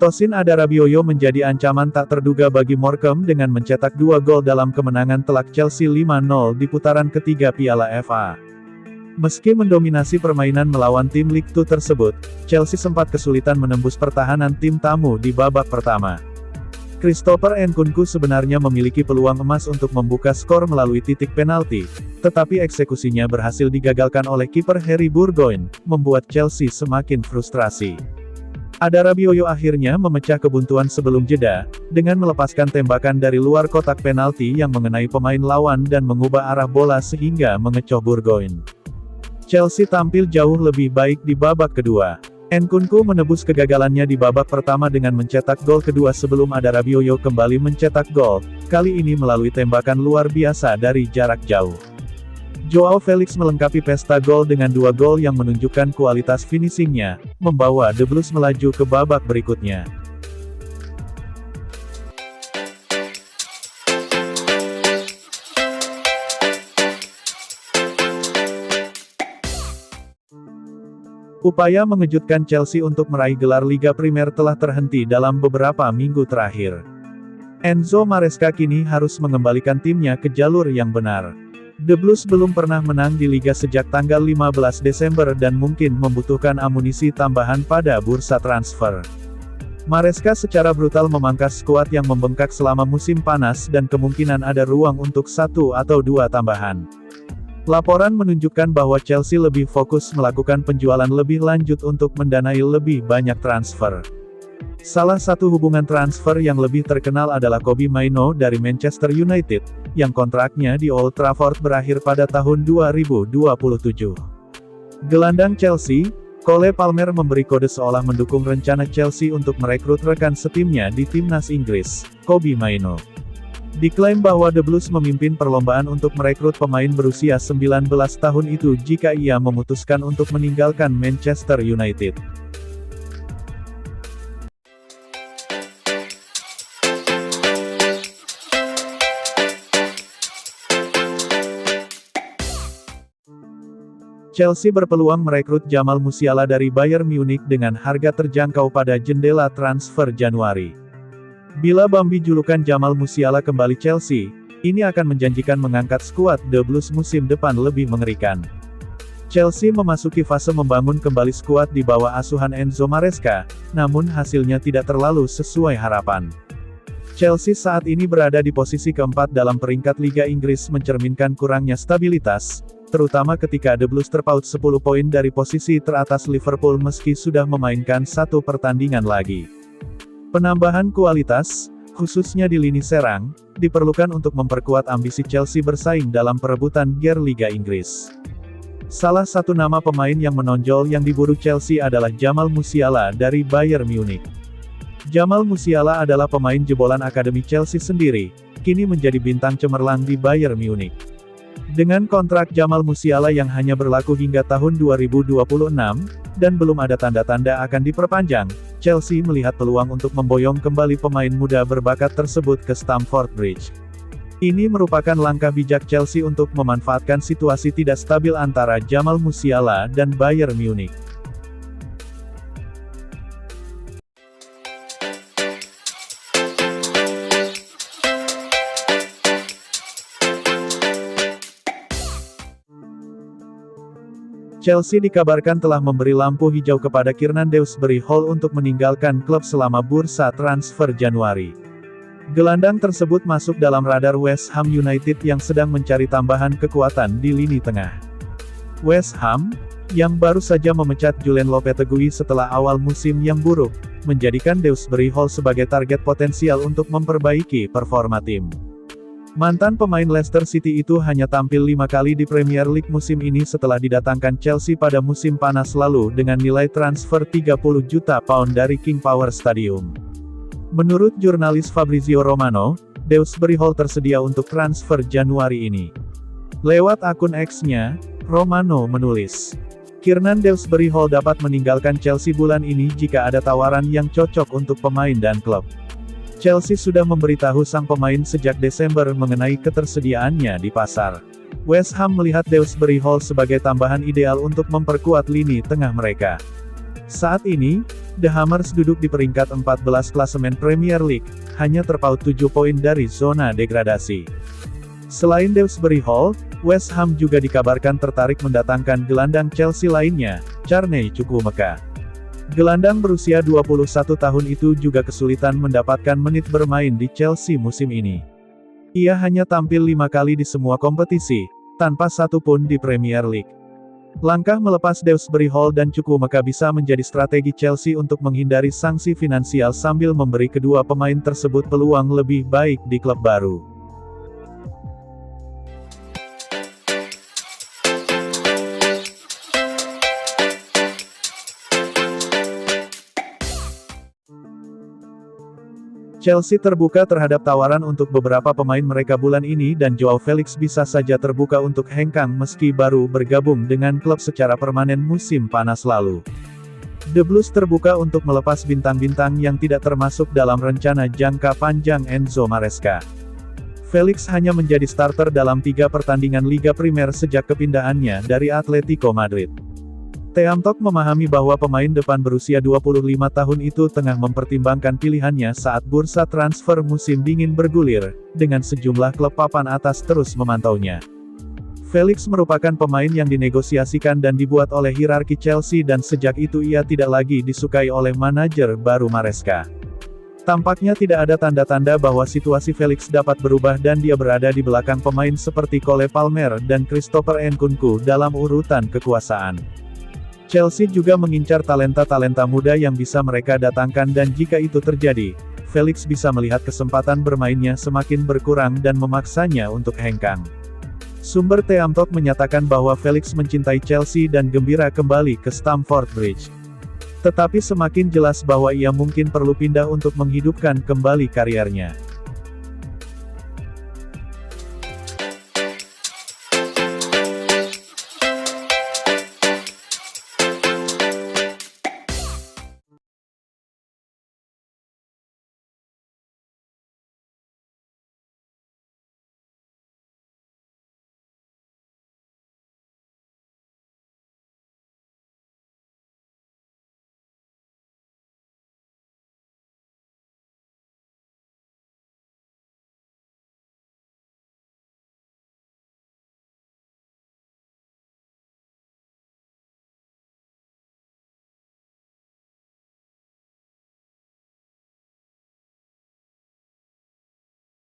Tosin Adarabioyo menjadi ancaman tak terduga bagi Morecambe dengan mencetak 2 gol dalam kemenangan telak Chelsea 5-0 di putaran ketiga Piala FA. Meski mendominasi permainan melawan tim Ligue 2 tersebut, Chelsea sempat kesulitan menembus pertahanan tim tamu di babak pertama. Christopher Nkunku sebenarnya memiliki peluang emas untuk membuka skor melalui titik penalti, tetapi eksekusinya berhasil digagalkan oleh kiper Harry Burgoyne, membuat Chelsea semakin frustrasi. Adarabioyo akhirnya memecah kebuntuan sebelum jeda, dengan melepaskan tembakan dari luar kotak penalti yang mengenai pemain lawan dan mengubah arah bola sehingga mengecoh Burgoyne. Chelsea tampil jauh lebih baik di babak kedua. Nkunku menebus kegagalannya di babak pertama dengan mencetak gol kedua sebelum Adarabioyo kembali mencetak gol, kali ini melalui tembakan luar biasa dari jarak jauh. Joao Felix melengkapi pesta gol dengan 2 gol yang menunjukkan kualitas finishingnya, membawa The Blues melaju ke babak berikutnya. Upaya mengejutkan Chelsea untuk meraih gelar Liga Primer telah terhenti dalam beberapa minggu terakhir. Enzo Maresca kini harus mengembalikan timnya ke jalur yang benar. The Blues belum pernah menang di Liga sejak tanggal 15 Desember dan mungkin membutuhkan amunisi tambahan pada bursa transfer. Maresca secara brutal memangkas skuad yang membengkak selama musim panas dan kemungkinan ada ruang untuk 1 atau 2 tambahan. Laporan menunjukkan bahwa Chelsea lebih fokus melakukan penjualan lebih lanjut untuk mendanai lebih banyak transfer. Salah satu hubungan transfer yang lebih terkenal adalah Kobbie Mainoo dari Manchester United, yang kontraknya di Old Trafford berakhir pada tahun 2027. Gelandang Chelsea, Cole Palmer memberi kode seolah mendukung rencana Chelsea untuk merekrut rekan setimnya di timnas Inggris, Kobbie Mainoo. Diklaim bahwa The Blues memimpin perlombaan untuk merekrut pemain berusia 19 tahun itu jika ia memutuskan untuk meninggalkan Manchester United. Chelsea berpeluang merekrut Jamal Musiala dari Bayern Munich dengan harga terjangkau pada jendela transfer Januari. Bila Bambi julukan Jamal Musiala kembali Chelsea, ini akan menjanjikan mengangkat skuad The Blues musim depan lebih mengerikan. Chelsea memasuki fase membangun kembali skuad di bawah asuhan Enzo Maresca, namun hasilnya tidak terlalu sesuai harapan. Chelsea saat ini berada di posisi keempat dalam peringkat Liga Inggris mencerminkan kurangnya stabilitas, terutama ketika The Blues terpaut 10 poin dari posisi teratas Liverpool meski sudah memainkan 1 pertandingan lagi. Penambahan kualitas, khususnya di lini serang, diperlukan untuk memperkuat ambisi Chelsea bersaing dalam perebutan gear Liga Inggris. Salah satu nama pemain yang menonjol yang diburu Chelsea adalah Jamal Musiala dari Bayern Munich. Jamal Musiala adalah pemain jebolan akademi Chelsea sendiri, kini menjadi bintang cemerlang di Bayern Munich. Dengan kontrak Jamal Musiala yang hanya berlaku hingga tahun 2026, dan belum ada tanda-tanda akan diperpanjang, Chelsea melihat peluang untuk memboyong kembali pemain muda berbakat tersebut ke Stamford Bridge. Ini merupakan langkah bijak Chelsea untuk memanfaatkan situasi tidak stabil antara Jamal Musiala dan Bayern Munich. Chelsea dikabarkan telah memberi lampu hijau kepada Kiernan Dewsbury Hall untuk meninggalkan klub selama bursa transfer Januari. Gelandang tersebut masuk dalam radar West Ham United yang sedang mencari tambahan kekuatan di lini tengah. West Ham, yang baru saja memecat Julen Lopetegui setelah awal musim yang buruk, menjadikan Dewsbury Hall sebagai target potensial untuk memperbaiki performa tim. Mantan pemain Leicester City itu hanya tampil 5 kali di Premier League musim ini setelah didatangkan Chelsea pada musim panas lalu dengan nilai transfer 30 juta pound dari King Power Stadium. Menurut jurnalis Fabrizio Romano, Dewsbury Hall tersedia untuk transfer Januari ini. Lewat akun X-nya, Romano menulis, Kiernan Dewsbury Hall dapat meninggalkan Chelsea bulan ini jika ada tawaran yang cocok untuk pemain dan klub. Chelsea sudah memberitahu sang pemain sejak Desember mengenai ketersediaannya di pasar. West Ham melihat Dewsbury Hall sebagai tambahan ideal untuk memperkuat lini tengah mereka. Saat ini, The Hammers duduk di peringkat 14 klasemen Premier League, hanya terpaut 7 poin dari zona degradasi. Selain Dewsbury Hall, West Ham juga dikabarkan tertarik mendatangkan gelandang Chelsea lainnya, Carney Chukwuemeka. Gelandang berusia 21 tahun itu juga kesulitan mendapatkan menit bermain di Chelsea musim ini. Ia hanya tampil 5 kali di semua kompetisi, tanpa satu pun di Premier League. Langkah melepas Dewsbury Hall dan Chukwuemeka bisa menjadi strategi Chelsea untuk menghindari sanksi finansial sambil memberi kedua pemain tersebut peluang lebih baik di klub baru. Chelsea terbuka terhadap tawaran untuk beberapa pemain mereka bulan ini dan Joao Felix bisa saja terbuka untuk hengkang meski baru bergabung dengan klub secara permanen musim panas lalu. The Blues terbuka untuk melepas bintang-bintang yang tidak termasuk dalam rencana jangka panjang Enzo Maresca. Felix hanya menjadi starter dalam 3 pertandingan Liga Primer sejak kepindahannya dari Atletico Madrid. Team Talk memahami bahwa pemain depan berusia 25 tahun itu tengah mempertimbangkan pilihannya saat bursa transfer musim dingin bergulir, dengan sejumlah klub papan atas terus memantaunya. Felix merupakan pemain yang dinegosiasikan dan dibuat oleh hierarki Chelsea dan sejak itu ia tidak lagi disukai oleh manajer baru Maresca. Tampaknya tidak ada tanda-tanda bahwa situasi Felix dapat berubah dan dia berada di belakang pemain seperti Cole Palmer dan Christopher Nkunku dalam urutan kekuasaan. Chelsea juga mengincar talenta-talenta muda yang bisa mereka datangkan dan jika itu terjadi, Felix bisa melihat kesempatan bermainnya semakin berkurang dan memaksanya untuk hengkang. Sumber Team Talk menyatakan bahwa Felix mencintai Chelsea dan gembira kembali ke Stamford Bridge. Tetapi semakin jelas bahwa ia mungkin perlu pindah untuk menghidupkan kembali kariernya.